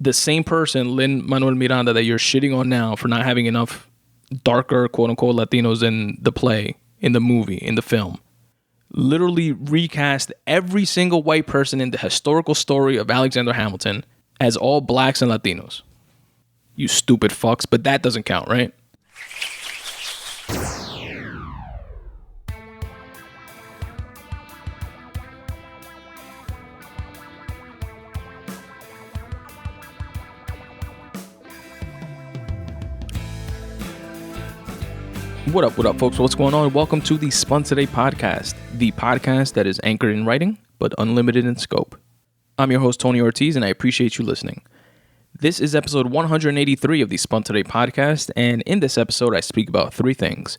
The same person, Lin-Manuel Miranda, that you're shitting on now for not having enough darker, quote-unquote, Latinos in the play, in the movie, in the film, literally recast every single white person in the historical story of Alexander Hamilton as all blacks and Latinos. You stupid fucks, but that doesn't count, right? What up, folks? What's going on? Welcome to the Spun Today Podcast, the podcast that is anchored in writing, but unlimited in scope. I'm your host, Tony Ortiz, and I appreciate you listening. This is episode 183 of the Spun Today Podcast, and in this episode, I speak about three things.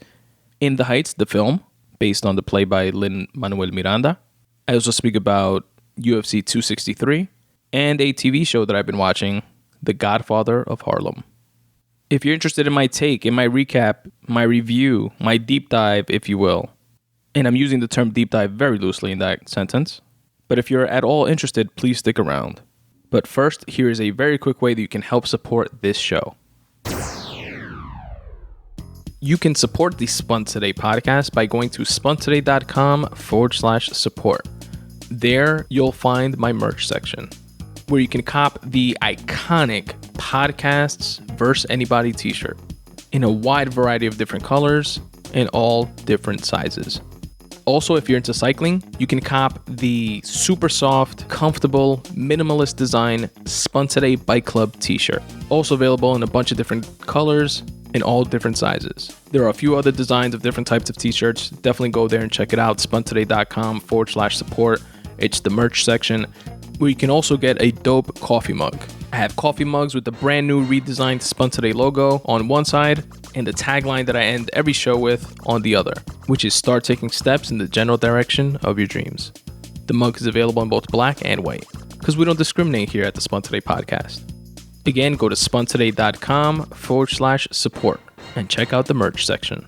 In the Heights, the film, based on the play by Lin-Manuel Miranda. I also speak about UFC 263, and a TV show that I've been watching, The Godfather of Harlem. If you're interested in my take, in my recap, my review, my deep dive, if you will, and I'm using the term deep dive very loosely in that sentence, but if you're at all interested, please stick around. But first, here is a very quick way that you can help support this show. You can support the Spun Today podcast by going to spuntoday.com/support. There, you'll find my merch section, where you can cop the iconic Podcasts vs. Anybody t-shirt in a wide variety of different colors and all different sizes. Also, if you're into cycling, you can cop the super soft, comfortable, minimalist design Spun Today Bike Club t-shirt. Also available in a bunch of different colors in all different sizes. There are a few other designs of different types of t-shirts. Definitely go there and check it out. spuntoday.com/support. It's the merch section, where you can also get a dope coffee mug. I have coffee mugs with the brand new redesigned Spun Today logo on one side and the tagline that I end every show with on the other, which is start taking steps in the general direction of your dreams. The mug is available in both black and white, because we don't discriminate here at the Spun Today podcast. Again, go to spuntoday.com/support and check out the merch section.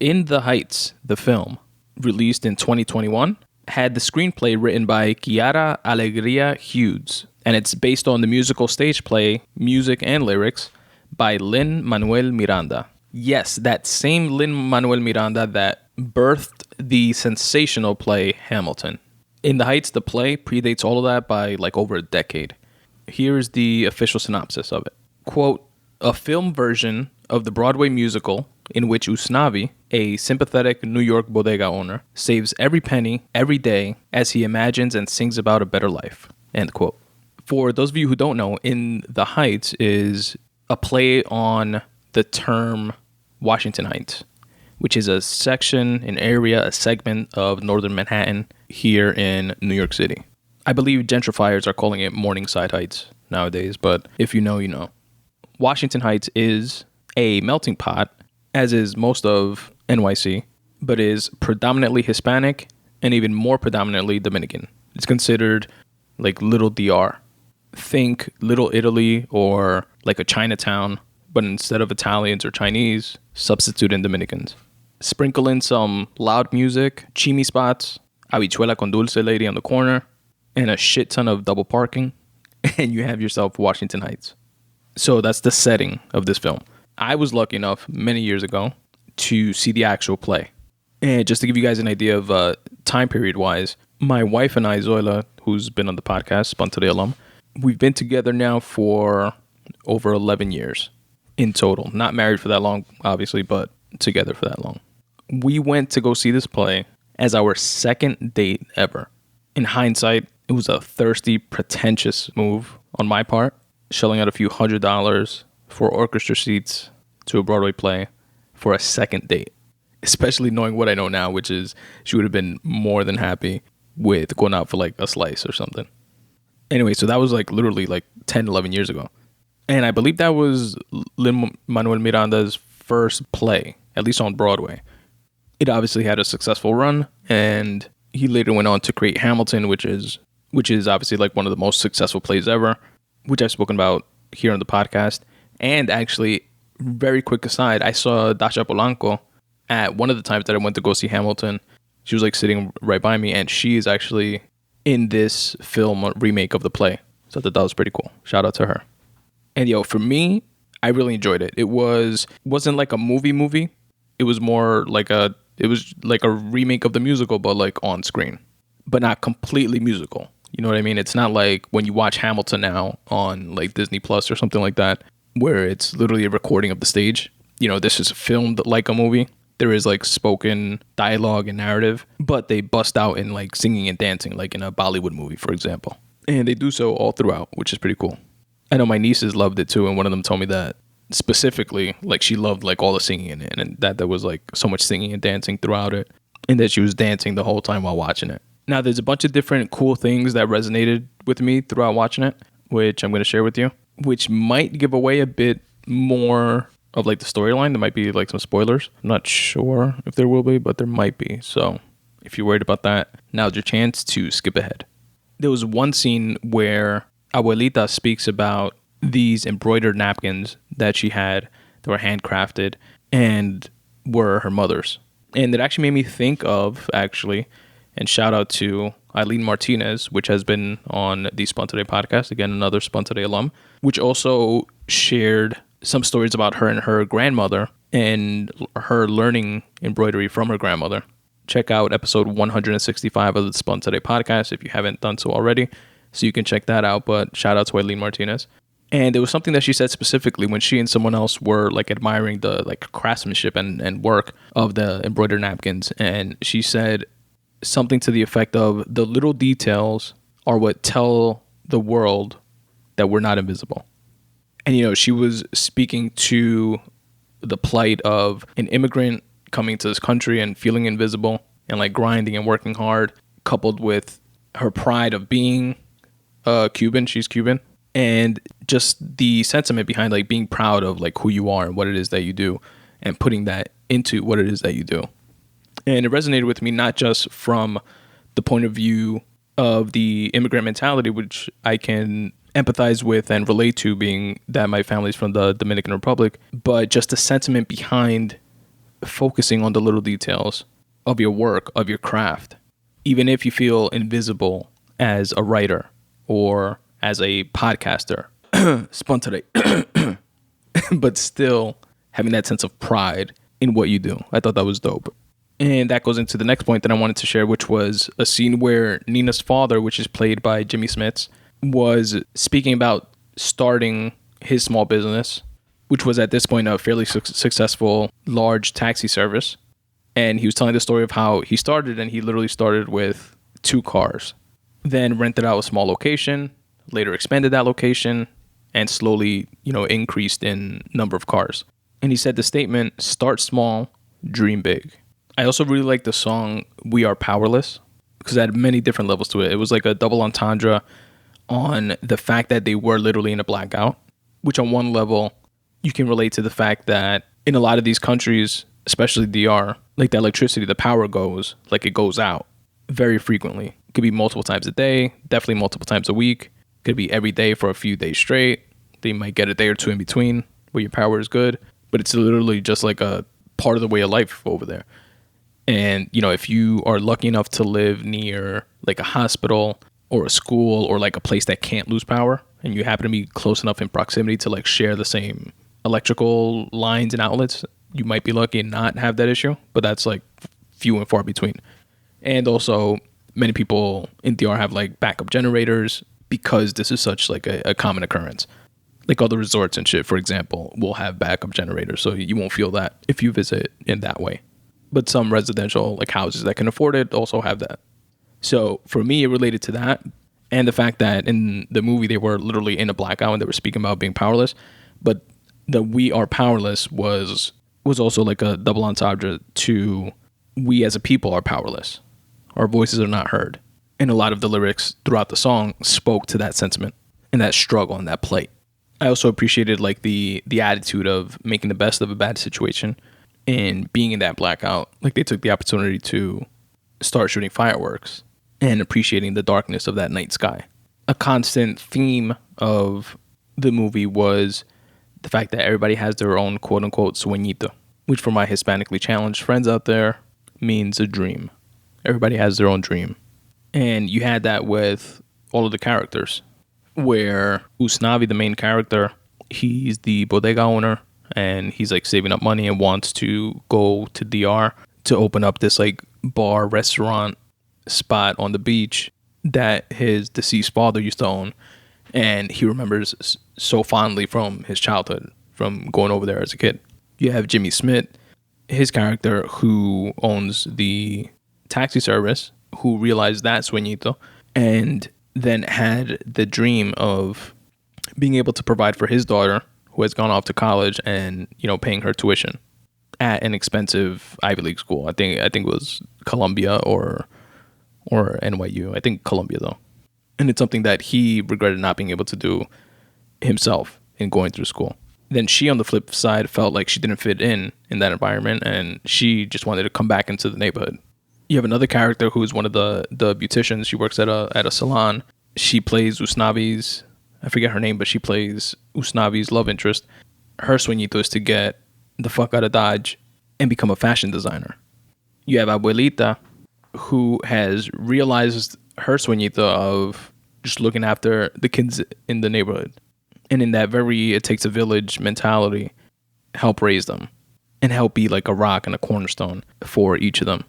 In the Heights, the film, released in 2021, had the screenplay written by Kiara Alegría Hughes, and it's based on the musical stage play, music and lyrics, by Lin-Manuel Miranda. Yes, that same Lin-Manuel Miranda that birthed the sensational play Hamilton. In the Heights, the play predates all of that by over a decade. Here's the official synopsis of it. Quote, a film version of the Broadway musical in which Usnavi, a sympathetic New York bodega owner, saves every penny, every day, as he imagines and sings about a better life. End quote. For those of you who don't know, In the Heights is a play on the term Washington Heights, which is a section, an area, a segment of northern Manhattan here in New York City. I believe gentrifiers are calling it Morningside Heights nowadays, but if you know, you know. Washington Heights is a melting pot, as is most of NYC, but is predominantly Hispanic and even more predominantly Dominican. It's considered like Little DR. Think Little Italy or like a Chinatown, but instead of Italians or Chinese, substitute in Dominicans. Sprinkle in some loud music, chimi spots, habichuela con dulce lady on the corner, and a shit ton of double parking, and you have yourself Washington Heights. So that's the setting of this film. I was lucky enough many years ago to see the actual play. And just to give you guys an idea of time period wise, my wife and I, Zoila, who's been on the podcast, Spun Today alum, we've been together now for over 11 years in total. Not married for that long, obviously, but together for that long. We went to go see this play as our second date ever. In hindsight, it was a thirsty, pretentious move on my part, shelling out a few $100s for orchestra seats to a Broadway play for a second date, especially knowing what I know now, which is she would have been more than happy with going out for like a slice or something. Anyway, so that was literally 10, 11 years ago. And I believe that was Lin-Manuel Miranda's first play, at least on Broadway. It obviously had a successful run, and he later went on to create Hamilton, which is obviously one of the most successful plays ever, which I've spoken about here on the podcast. And actually, very quick aside, I saw Dasha Polanco at one of the times that I went to go see Hamilton. She was sitting right by me, and she is actually in this film remake of the play. So I thought that was pretty cool. Shout out to her. And for me, I really enjoyed it. It wasn't like a movie. It was more like a remake of the musical, but like on screen, but not completely musical. You know what I mean? It's not like when you watch Hamilton now on like Disney Plus or something like that, where it's literally a recording of the stage. This is filmed like a movie. There is like spoken dialogue and narrative, but they bust out in like singing and dancing, like in a Bollywood movie, for example. And they do so all throughout, which is pretty cool. I know my nieces loved it too, and one of them told me that specifically, like she loved like all the singing in it, and that there was like so much singing and dancing throughout it, and that she was dancing the whole time while watching it. Now, there's a bunch of different cool things that resonated with me throughout watching it, which I'm going to share with you, which might give away a bit more of like the storyline. There might be like some spoilers. I'm not sure if there will be, but there might be. So if you're worried about that, now's your chance to skip ahead. There was one scene where Abuelita speaks about these embroidered napkins that she had that were handcrafted and were her mother's. And it actually made me think of, and shout out to Eileen Martinez, which has been on the Spun Today podcast, again, another Spun Today alum, which also shared some stories about her and her grandmother and her learning embroidery from her grandmother. Check out episode 165 of the Spun Today podcast if you haven't done so already, so you can check that out. But shout out to Eileen Martinez. And there was something that she said specifically when she and someone else were like admiring the like craftsmanship and work of the embroidered napkins. And she said something to the effect of, the little details are what tell the world that we're not invisible. And, she was speaking to the plight of an immigrant coming to this country and feeling invisible and like grinding and working hard, coupled with her pride of being Cuban. She's Cuban. And just the sentiment behind like being proud of like who you are and what it is that you do and putting that into what it is that you do. And it resonated with me, not just from the point of view of the immigrant mentality, which I can empathize with and relate to, being that my family's from the Dominican Republic, but just the sentiment behind focusing on the little details of your work, of your craft, even if you feel invisible as a writer or as a podcaster, Spun Today, but still having that sense of pride in what you do. I thought that was dope. And that goes into the next point that I wanted to share, which was a scene where Nina's father, which is played by Jimmy Smits, was speaking about starting his small business, which was at this point a fairly successful large taxi service. And he was telling the story of how he started, and he literally started with 2 cars, then rented out a small location, later expanded that location, and slowly, increased in number of cars. And he said the statement, "Start small, dream big." I also really like the song "We Are Powerless" because it had many different levels to it. It was like a double entendre on the fact that they were literally in a blackout, which on one level, you can relate to the fact that in a lot of these countries, especially DR, like the electricity, the power goes, like it goes out very frequently. It could be multiple times a day, definitely multiple times a week. It could be every day for a few days straight. They might get a day or two in between where your power is good, but it's literally just like a part of the way of life over there. And, if you are lucky enough to live near like a hospital or a school or like a place that can't lose power, and you happen to be close enough in proximity to like share the same electrical lines and outlets, you might be lucky and not have that issue, but that's like few and far between. And also many people in DR have like backup generators because this is such like a common occurrence. Like other resorts and shit, for example, will have backup generators, so you won't feel that if you visit in that way. But some residential like houses that can afford it also have that. So for me, it related to that and the fact that in the movie they were literally in a blackout and they were speaking about being powerless. But the "we are powerless" was also like a double entendre to we as a people are powerless. Our voices are not heard. And a lot of the lyrics throughout the song spoke to that sentiment and that struggle and that plight. I also appreciated like the attitude of making the best of a bad situation and being in that blackout. Like they took the opportunity to start shooting fireworks and appreciating the darkness of that night sky. A constant theme of the movie was the fact that everybody has their own quote unquote sueñito, which for my Hispanically challenged friends out there means a dream. Everybody has their own dream. And you had that with all of the characters, where Usnavi, the main character, he's the bodega owner, and he's like saving up money and wants to go to DR to open up this like bar restaurant spot on the beach that his deceased father used to own. And he remembers so fondly from his childhood, from going over there as a kid. You have Jimmy Smith, his character, who owns the taxi service, who realized that sueñito, and then had the dream of being able to provide for his daughter, who has gone off to college, and, you know, paying her tuition at an expensive Ivy League school. I think it was Columbia or NYU. I think Columbia, though. And it's something that he regretted not being able to do himself in going through school. Then she, on the flip side, felt like she didn't fit in that environment, and she just wanted to come back into the neighborhood. You have another character who is one of the beauticians. She works at a salon. She plays Usnavi's, I forget her name, but she plays Usnavi's love interest. Her sueñito is to get the fuck out of Dodge and become a fashion designer. You have Abuelita, who has realized her sueñito of just looking after the kids in the neighborhood. And in that very it takes a village mentality, help raise them and help be like a rock and a cornerstone for each of them.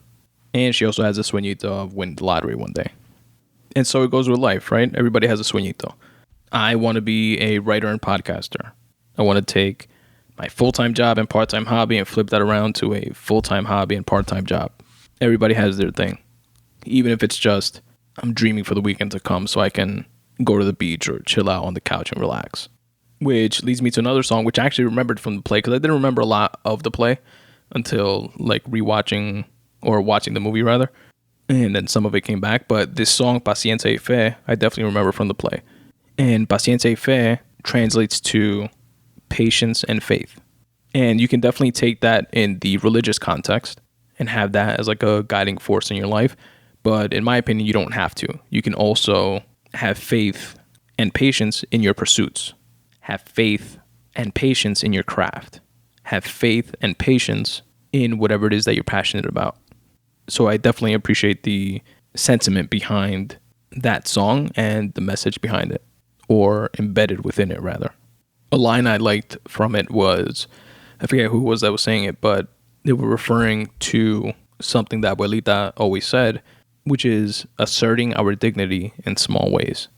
And she also has a sueñito of win the lottery one day. And so it goes with life, right? Everybody has a sueñito. I want to be a writer and podcaster. I want to take my full-time job and part-time hobby and flip that around to a full-time hobby and part-time job. Everybody has their thing. Even if it's just, I'm dreaming for the weekend to come so I can go to the beach or chill out on the couch and relax. Which leads me to another song, which I actually remembered from the play, because I didn't remember a lot of the play until like rewatching or watching the movie rather. And then some of it came back. But this song, Paciencia y Fe, I definitely remember from the play. And Paciencia y Fe translates to patience and faith. And you can definitely take that in the religious context and have that as like a guiding force in your life. But in my opinion, you don't have to. You can also have faith and patience in your pursuits. Have faith and patience in your craft. Have faith and patience in whatever it is that you're passionate about. So I definitely appreciate the sentiment behind that song and the message behind it, or embedded within it, rather. A line I liked from it was, I forget who it was that was saying it, but they were referring to something that Abuelita always said, which is asserting our dignity in small ways.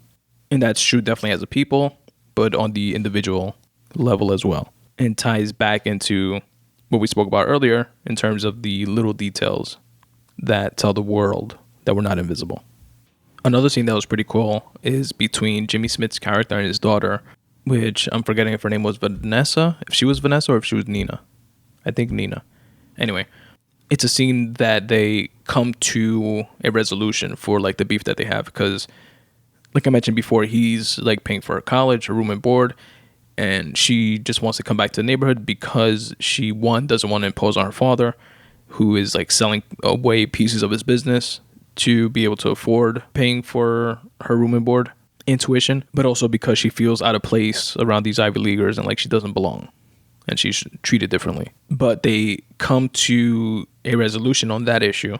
And that's true definitely as a people, but on the individual level as well. And ties back into what we spoke about earlier in terms of the little details that tell the world that we're not invisible. Another scene that was pretty cool is between Jimmy Smith's character and his daughter, which I'm forgetting if her name was Vanessa, if she was Vanessa or if she was Nina. I think Nina. Anyway, it's a scene that they come to a resolution for like the beef that they have, because like I mentioned before, he's like paying for her college, her room and board, and she just wants to come back to the neighborhood because she, one, doesn't want to impose on her father, who is like selling away pieces of his business to be able to afford paying for her room and board and tuition, but also because she feels out of place around these Ivy Leaguers and like she doesn't belong and she's treated differently. But they come to a resolution on that issue,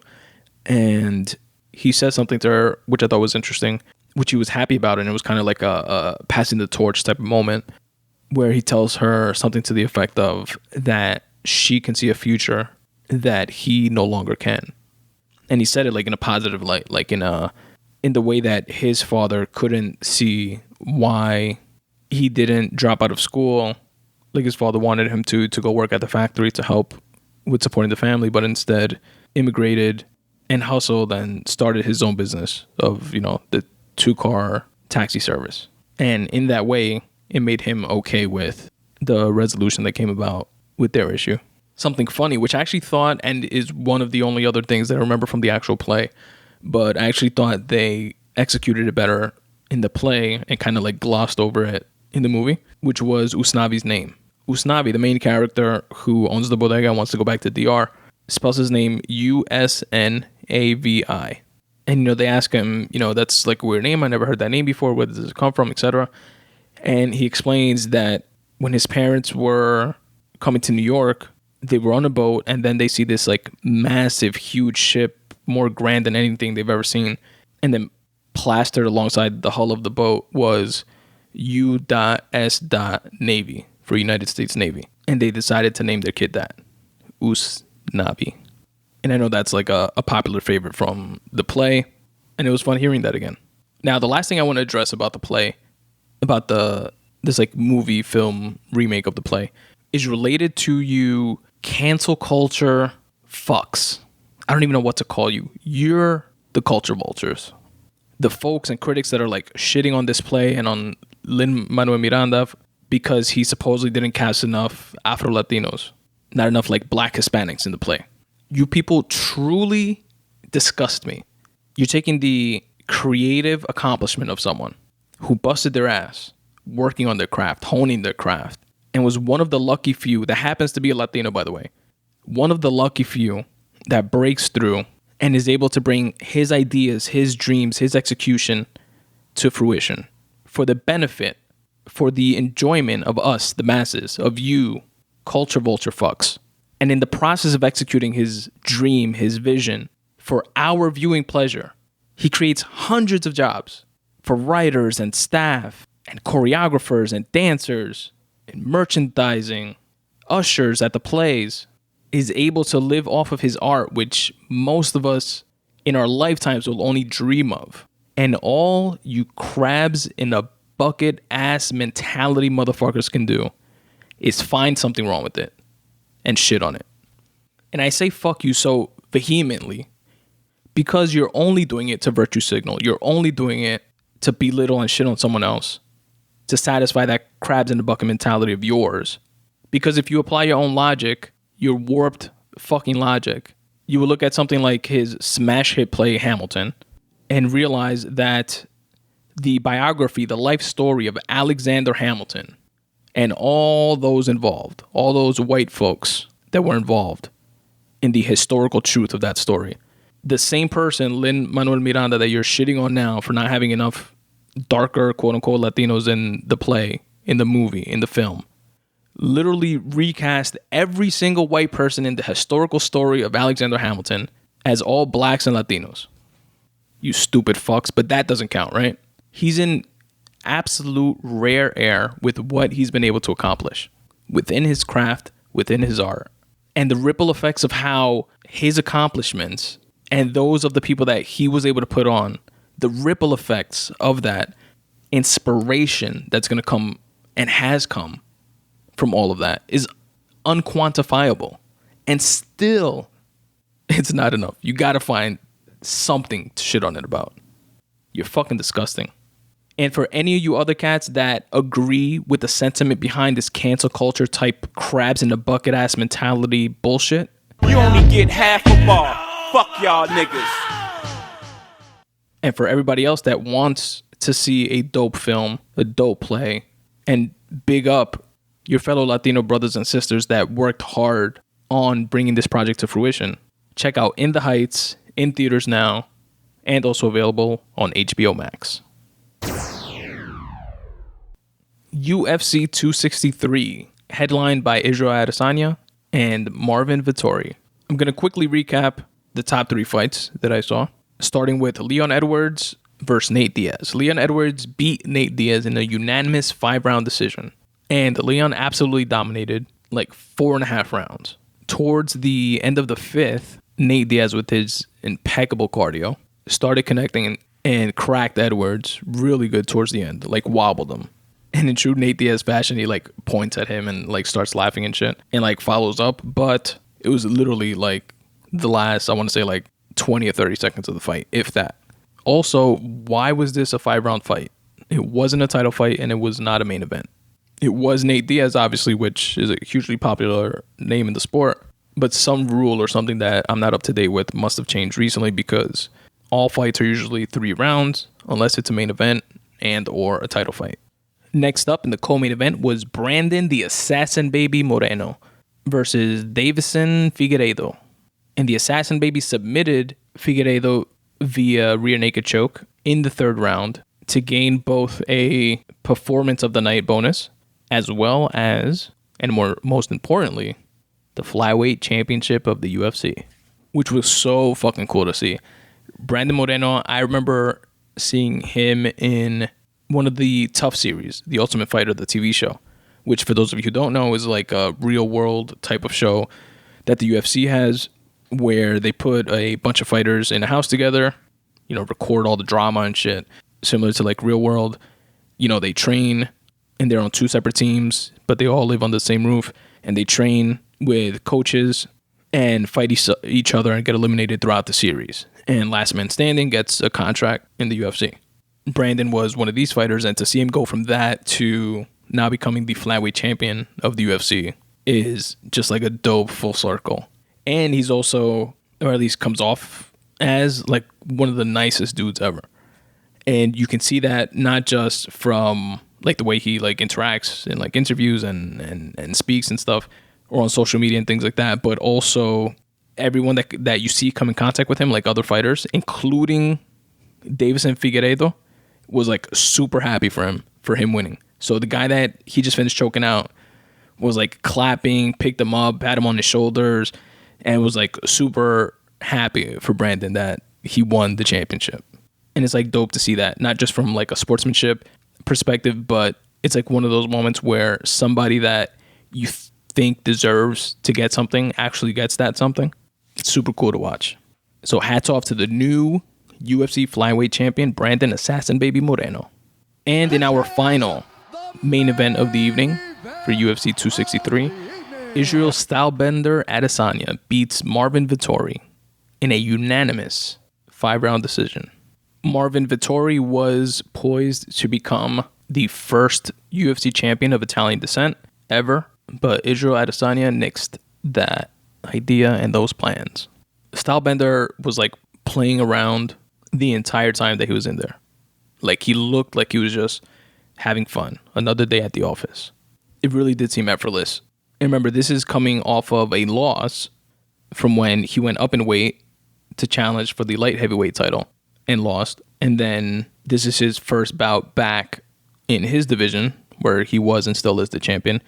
and he says something to her which I thought was interesting, which he was happy about, and it was kind of like a passing the torch type of moment, where he tells her something to the effect of that she can see a future that he no longer can. And he said it like in a positive light, like in the way that his father couldn't see why he didn't drop out of school. Like his father wanted him to go work at the factory to help with supporting the family, but instead immigrated and hustled and started his own business of, you know, the 2-car taxi service. And in that way, it made him okay with the resolution that came about with their issue. Something funny, which I actually thought, and is one of the only other things that I remember from the actual play, but I actually thought they executed it better in the play and kind of like glossed over it in the movie, which was Usnavi's name. Usnavi, the main character who owns the bodega and wants to go back to DR, spells his name Usnavi. And, you know, they ask him, you know, that's like a weird name. I never heard that name before. Where does it come from, etc. And he explains that when his parents were coming to New York, they were on a boat, and then they see this like massive, huge ship, more grand than anything they've ever seen. And then plastered alongside the hull of the boat was U.S. Navy for United States Navy. And they decided to name their kid that, US Navy. And I know that's like a popular favorite from the play. And it was fun hearing that again. Now, the last thing I want to address about the play, about this like movie film remake of the play, is related to you cancel culture fucks. I don't even know what to call you. You're the culture vultures. The folks and critics that are like shitting on this play and on Lin-Manuel Miranda because he supposedly didn't cast enough Afro-Latinos, not enough like black Hispanics in the play. You people truly disgust me. You're taking the creative accomplishment of someone who busted their ass working on their craft, honing their craft, and was one of the lucky few that happens to be a Latino, by the way, one of the lucky few that breaks through and is able to bring his ideas, his dreams, his execution to fruition for the benefit, for the enjoyment of us, the masses, of you, culture vulture fucks. And in the process of executing his dream, his vision, for our viewing pleasure, he creates hundreds of jobs for writers and staff and choreographers and dancers and merchandising, ushers at the plays, is able to live off of his art, which most of us in our lifetimes will only dream of. And all you crabs in a bucket ass mentality motherfuckers can do is find something wrong with it and shit on it. And I say fuck you so vehemently because you're only doing it to virtue signal. You're only doing it to belittle and shit on someone else, to satisfy that crabs in the bucket mentality of yours. Because if you apply your own logic, your warped fucking logic, you will look at something like his smash hit play Hamilton and realize that the biography, the life story of Alexander Hamilton and all those involved, all those white folks that were involved in the historical truth of that story, the same person, Lin-Manuel Miranda, that you're shitting on now for not having enough darker, quote-unquote, Latinos in the play, in the movie, in the film, literally recast every single white person in the historical story of Alexander Hamilton as all blacks and Latinos. You stupid fucks, but that doesn't count, right? He's in absolute rare air with what he's been able to accomplish within his craft, within his art. And the ripple effects of how his accomplishments and those of the people that he was able to put on, the ripple effects of that inspiration that's going to come and has come from all of that is unquantifiable. And still, it's not enough. You got to find something to shit on it about. You're fucking disgusting. And for any of you other cats that agree with the sentiment behind this cancel culture type crabs in the bucket ass mentality bullshit, you only get half a bar. Fuck y'all niggas. And for everybody else that wants to see a dope film, a dope play, and big up your fellow Latino brothers and sisters that worked hard on bringing this project to fruition, check out In the Heights, in theaters now, and also available on HBO Max. UFC 263, headlined by Israel Adesanya and Marvin Vettori. I'm going to quickly recap the top 3 fights that I saw, starting with Leon Edwards versus Nate Diaz. Leon Edwards beat Nate Diaz in a unanimous 5-round decision, and Leon absolutely dominated like 4.5 rounds. Towards the end of the 5th, Nate Diaz, with his impeccable cardio, started connecting and cracked Edwards really good towards the end, like wobbled him. And in true Nate Diaz fashion, he like points at him and like starts laughing and shit and like follows up. But it was literally like the last, I want to say like 20 or 30 seconds of the fight, if that. Also, why was this a 5-round fight? It wasn't a title fight and it was not a main event. It was Nate Diaz, obviously, which is a hugely popular name in the sport. But some rule or something that I'm not up to date with must have changed recently, because all fights are usually 3 rounds unless it's a main event and or a title fight. Next up in the co-main event was Brandon the Assassin Baby Moreno versus Davison Figuereedo. And the Assassin Baby submitted Figueredo via rear naked choke in the 3rd round to gain both a Performance of the Night bonus as well as, and most importantly, the flyweight championship of the UFC, which was so fucking cool to see. Brandon Moreno, I remember seeing him in one of the Tough series, The Ultimate Fighter, the TV show, which for those of you who don't know is like a real world type of show that the UFC has, where they put a bunch of fighters in a house together, record all the drama and shit, similar to like real world. They train and they're on two separate teams, but they all live under the same roof, and they train with coaches and fight each other and get eliminated throughout the series. And last man standing gets a contract in the UFC. Brandon was one of these fighters, and to see him go from that to now becoming the flyweight champion of the UFC is just like a dope full circle. And he's also, or at least comes off as like one of the nicest dudes ever. And you can see that not just from like the way he like interacts in like interviews and speaks and stuff, or on social media and things like that, but also everyone that you see come in contact with him, like other fighters, including Davison Figuereedo, was like super happy for him winning. So the guy that he just finished choking out was like clapping, picked him up, pat him on his shoulders, and was like super happy for Brandon that he won the championship. And it's like dope to see that, not just from like a sportsmanship perspective, but it's like one of those moments where somebody that you think deserves to get something actually gets that something. It's super cool to watch. So hats off to the new UFC flyweight champion, Brandon Assassin Baby Moreno. And in our final main event of the evening for UFC 263, Israel Stylebender Adesanya beats Marvin Vettori in a unanimous 5-round decision. Marvin Vettori was poised to become the first UFC champion of Italian descent ever, but Israel Adesanya nixed that idea and those plans. Stylebender was like playing around the entire time that he was in there. Like he looked like he was just having fun. Another day at the office. It really did seem effortless. And remember, this is coming off of a loss from when he went up in weight to challenge for the light heavyweight title and lost. And then this is his first bout back in his division, where he was and still is the champion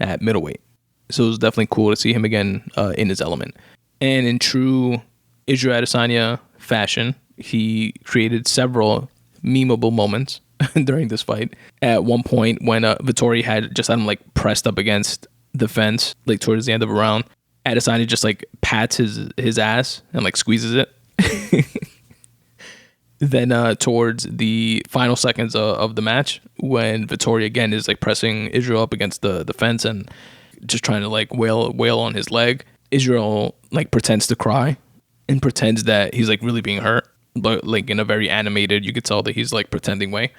at middleweight. So it was definitely cool to see him again in his element. And in true Israel Adesanya fashion, he created several memeable moments during this fight. At one point, when Vettori had him like pressed up against the fence, like towards the end of a round, Adesanya just like pats his ass and like squeezes it. Then towards the final seconds of the match, when Vettori again is like pressing Israel up against the fence and just trying to like wail on his leg, Israel like pretends to cry and pretends that he's like really being hurt, but like in a very animated, you could tell that he's like pretending way.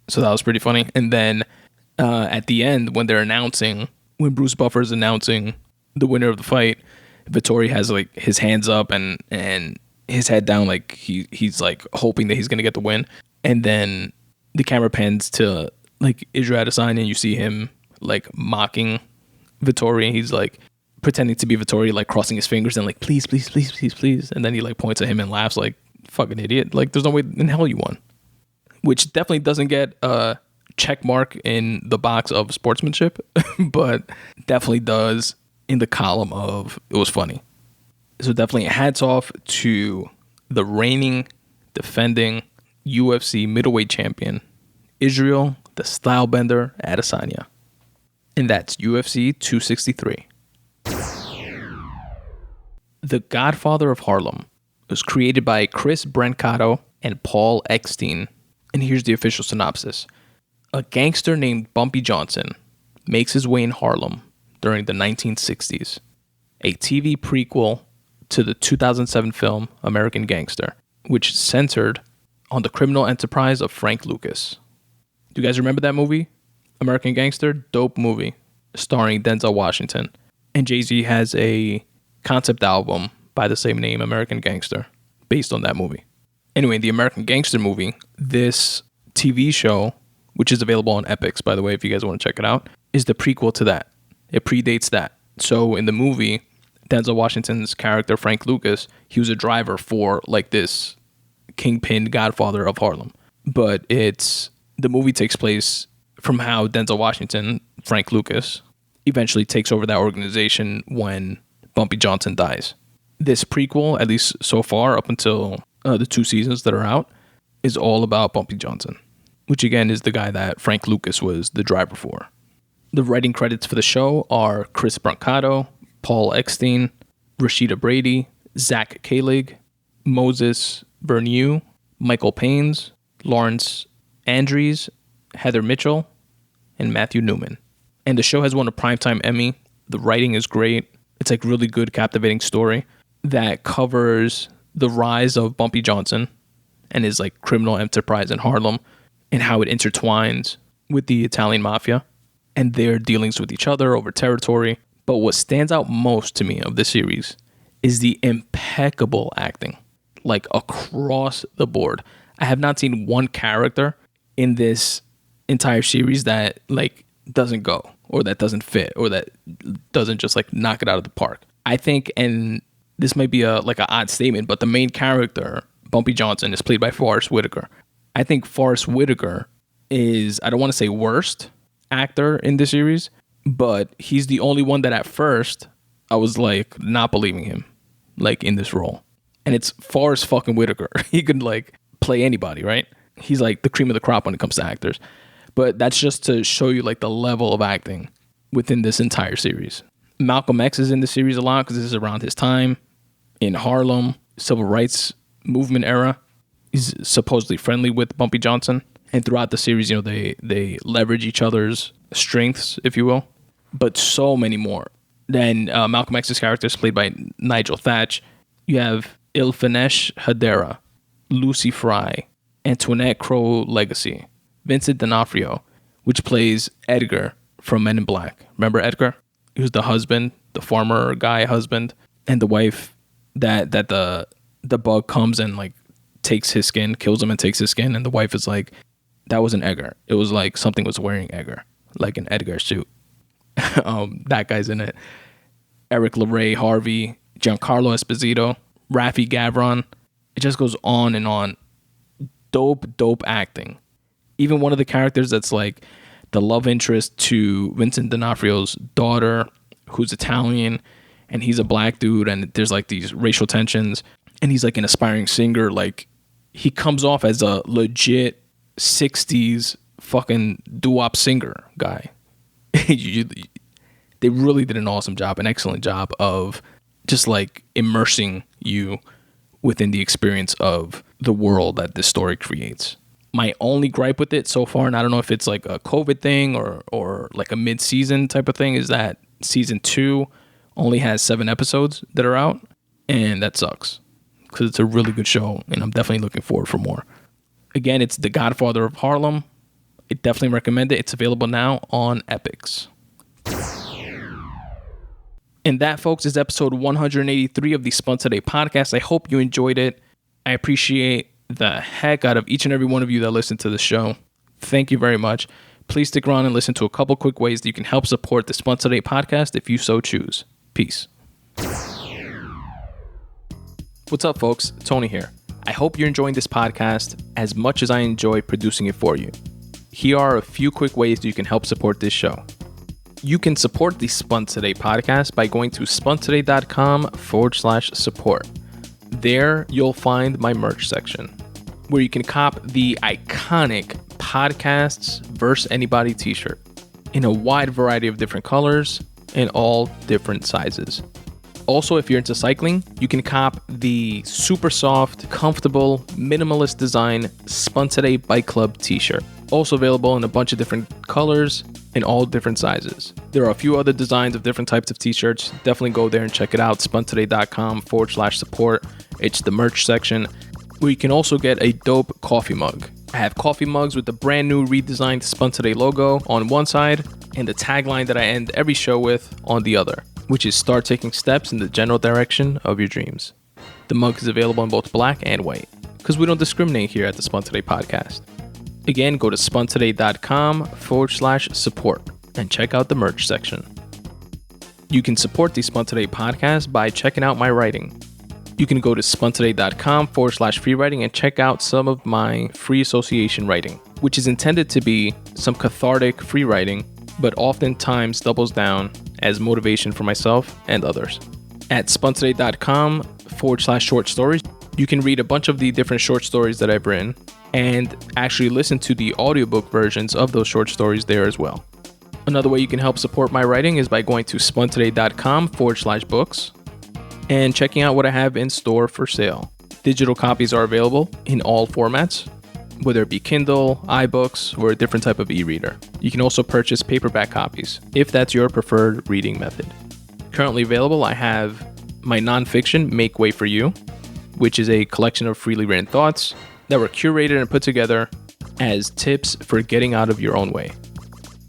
So that was pretty funny. And then at the end, when Bruce Buffer's announcing the winner of the fight, Vettori has like his hands up and his head down, like he's like hoping that he's gonna get the win. And then the camera pans to like Israel Adesanya, and you see him like mocking Vettori, and he's like pretending to be Vettori, like crossing his fingers and like please, please, please, please, please. And then he like points at him and laughs like fucking idiot. Like there's no way in hell you won. Which definitely doesn't get a check mark in the box of sportsmanship, but definitely does in the column of it was funny. So definitely hats off to the reigning, defending UFC middleweight champion, Israel the Stylebender Adesanya. And that's UFC 263. The Godfather of Harlem was created by Chris Brancato and Paul Eckstein. And here's the official synopsis. A gangster named Bumpy Johnson makes his way in Harlem during the 1960s. A TV prequel to the 2007 film American Gangster, which centered on the criminal enterprise of Frank Lucas. Do you guys remember that movie? American Gangster? Dope movie starring Denzel Washington. And Jay-Z has a concept album by the same name, American Gangster, based on that movie. Anyway, the American Gangster movie, this TV show, which is available on Epix, by the way, if you guys want to check it out, is the prequel to that. It predates that. So in the movie, Denzel Washington's character, Frank Lucas, he was a driver for like this kingpin Godfather of Harlem. But the movie takes place from how Denzel Washington, Frank Lucas, eventually takes over that organization when Bumpy Johnson dies. This prequel, at least so far, up until the 2 seasons that are out, is all about Bumpy Johnson, which again is the guy that Frank Lucas was the driver for. The writing credits for the show are Chris Brancato, Paul Eckstein, Rashida Brady, Zach Kalig, Moses Bernieu, Michael Paines, Lawrence Andrews, Heather Mitchell, and Matthew Newman. And the show has won a Primetime Emmy. The writing is great. It's like really good, captivating story that covers the rise of Bumpy Johnson and his like criminal enterprise in Harlem and how it intertwines with the Italian mafia and their dealings with each other over territory. But what stands out most to me of this series is the impeccable acting, like across the board. I have not seen one character in this entire series that like doesn't go or that doesn't fit or that doesn't just like knock it out of the park. I think, and this might be an odd statement, but the main character, Bumpy Johnson, is played by Forrest Whitaker. I think Forrest Whitaker is, I don't want to say worst actor in this series, but he's the only one that at first I was like not believing him like in this role. And it's Forrest fucking Whitaker. He could like play anybody, right? He's like the cream of the crop when it comes to actors. But that's just to show you like the level of acting within this entire series. Malcolm X is in the series a lot because this is around his time in Harlem, civil rights movement era. He's supposedly friendly with Bumpy Johnson. And throughout the series, you know, they leverage each other's strengths, if you will. But so many more. Then Malcolm X's character is played by Nigel Thatch. You have Ilfanesh Hadera, Lucy Fry, Antoinette Crow Legacy, Vincent D'Onofrio, which plays Edgar from Men in Black. Remember Edgar? He was the husband, the farmer guy husband, and the wife that the bug comes and like takes his skin, kills him and takes his skin, and the wife is like, that wasn't Edgar. It was like something was wearing Edgar, like an Edgar suit. That guy's in it. Eric LeRae Harvey, Giancarlo Esposito, Rafi Gavron. It just goes on and on. Dope acting. Even one of the characters that's like the love interest to Vincent D'Onofrio's daughter, who's Italian, and he's a black dude, and there's like these racial tensions, and he's like an aspiring singer. Like he comes off as a legit 60s fucking doo-wop singer guy. They really did an awesome job, an excellent job of just like immersing you within the experience of the world that this story creates. My only gripe with it so far, and I don't know if it's like a COVID thing or like a mid-season type of thing, is that season 2 only has 7 episodes that are out, and that sucks because it's a really good show, and I'm definitely looking forward for more. Again, it's The Godfather of Harlem. I definitely recommend it. It's available now on Epix. And that, folks, is episode 183 of the Spun Today Podcast. I hope you enjoyed it. I appreciate the heck out of each and every one of you that listen to the show. Thank you very much. Please stick around and listen to a couple quick ways that you can help support the Spun Today Podcast if you so choose. Peace. What's up, folks? Tony here. I hope you're enjoying this podcast as much as I enjoy producing it for you. Here are a few quick ways that you can help support this show. You can support the Spun Today podcast by going to spuntoday.com/support. There, you'll find my merch section, where you can cop the iconic Podcasts vs. Anybody t-shirt in a wide variety of different colors and all different sizes. Also, if you're into cycling, you can cop the super soft, comfortable, minimalist design Spun Today Bike Club t-shirt. Also available in a bunch of different colors in all different sizes. There are a few other designs of different types of t-shirts. Definitely go there and check it out. spuntoday.com/support. It's the merch section, where you can also get a dope coffee mug. I have coffee mugs with the brand new redesigned Spun Today logo on one side and the tagline that I end every show with on the other, which is start taking steps in the general direction of your dreams. The mug is available in both black and white, because we don't discriminate here at the Spun Today Podcast. Again, go to spuntoday.com/support and check out the merch section. You can support the Spun Today Podcast by checking out my writing. You can go to spuntoday.com/free writing and check out some of my free association writing, which is intended to be some cathartic free writing, but oftentimes doubles down as motivation for myself and others. At spuntoday.com/short stories, You can read a bunch of the different short stories that I've written and actually listen to the audiobook versions of those short stories there as well. Another way you can help support my writing is by going to spuntoday.com/books and checking out what I have in store for sale. Digital copies are available in all formats, whether it be Kindle, iBooks, or a different type of e-reader. You can also purchase paperback copies if that's your preferred reading method. Currently available, I have my nonfiction, Make Way for You, which is a collection of freely written thoughts that were curated and put together as tips for getting out of your own way.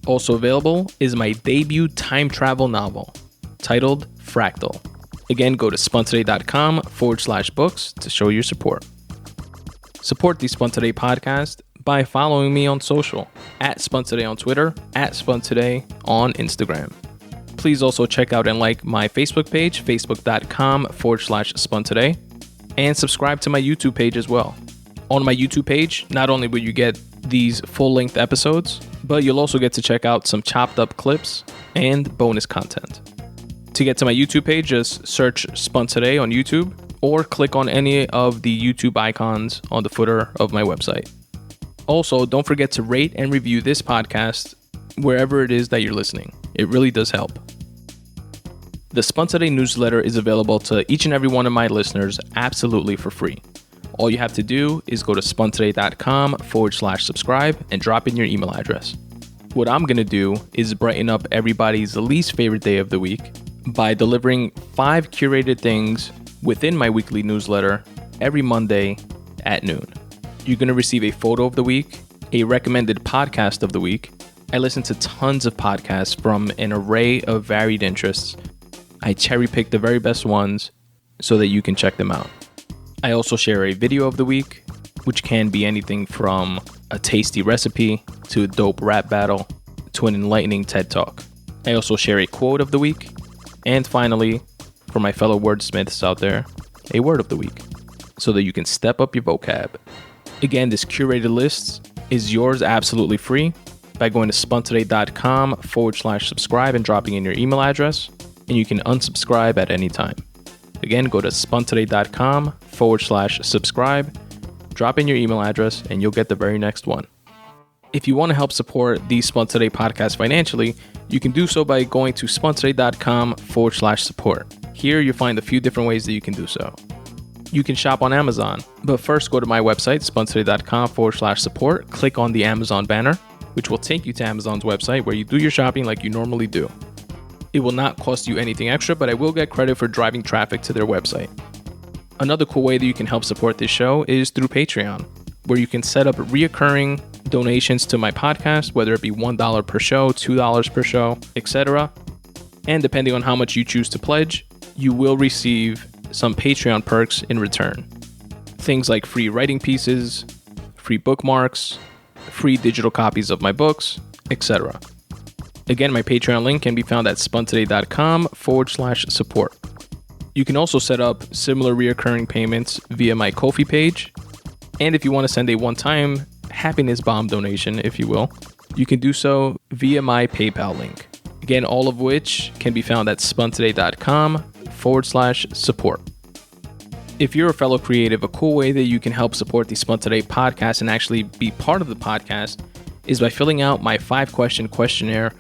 Also available is my debut time travel novel titled FRACTAL. Again, go to spuntoday.com/books to show your support. Support the Spun Today podcast by following me on social at Spun Today on Twitter, at Spun Today on Instagram. Please also check out and like my Facebook page, facebook.com/Spun Today, and subscribe to my YouTube page as well. On my YouTube page, not only will you get these full-length episodes, but you'll also get to check out some chopped up clips and bonus content. To get to my YouTube page, just search Spun Today on YouTube or click on any of the YouTube icons on the footer of my website. Also, don't forget to rate and review this podcast wherever it is that you're listening. It really does help. The Spun Today newsletter is available to each and every one of my listeners absolutely for free. All you have to do is go to spuntoday.com/subscribe and drop in your email address. What I'm going to do is brighten up everybody's least favorite day of the week by delivering 5 curated things within my weekly newsletter every Monday at noon. You're going to receive a photo of the week, a recommended podcast of the week. I listen to tons of podcasts from an array of varied interests. I cherry pick the very best ones so that you can check them out. I also share a video of the week, which can be anything from a tasty recipe to a dope rap battle to an enlightening TED Talk. I also share a quote of the week. And finally, for my fellow wordsmiths out there, a word of the week so that you can step up your vocab. Again, this curated list is yours absolutely free by going to spuntoday.com/subscribe and dropping in your email address, and you can unsubscribe at any time. Again, go to spuntoday.com/subscribe, drop in your email address, and you'll get the very next one. If you want to help support the Spun Today podcast financially, you can do so by going to spuntoday.com/support. Here you'll find a few different ways that you can do so. You can shop on Amazon, but first go to my website, spuntoday.com/support, click on the Amazon banner, which will take you to Amazon's website where you do your shopping like you normally do. It will not cost you anything extra, but I will get credit for driving traffic to their website. Another cool way that you can help support this show is through Patreon, where you can set up reoccurring donations to my podcast, whether it be $1 per show, $2 per show, etc. And depending on how much you choose to pledge, you will receive some Patreon perks in return. Things like free writing pieces, free bookmarks, free digital copies of my books, etc. Again, my Patreon link can be found at spuntoday.com/support. You can also set up similar reoccurring payments via my Ko-fi page. And if you want to send a one-time happiness bomb donation, if you will, you can do so via my PayPal link. Again, all of which can be found at spuntoday.com/support. If you're a fellow creative, a cool way that you can help support the Spun Today podcast and actually be part of the podcast is by filling out my 5-question questionnaire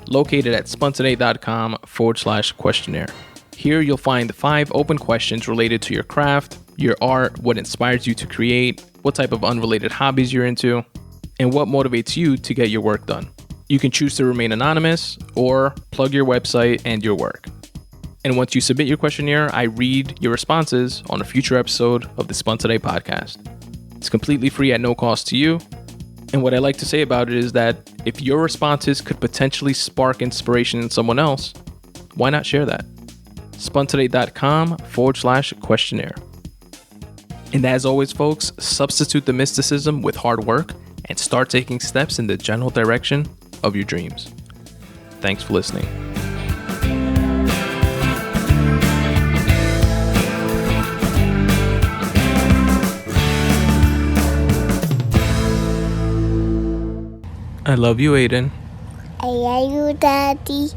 located at spuntoday.com/questionnaire. Here you'll find 5 open questions related to your craft, your art, what inspires you to create, what type of unrelated hobbies you're into, and what motivates you to get your work done. You can choose to remain anonymous or plug your website and your work. And once you submit your questionnaire, I read your responses on a future episode of the Spun Today podcast. It's completely free at no cost to you. And what I like to say about it is that if your responses could potentially spark inspiration in someone else, why not share that? spuntoday.com/questionnaire. And as always, folks, substitute the mysticism with hard work and start taking steps in the general direction of your dreams. Thanks for listening. I love you, Aiden. I love you, Daddy.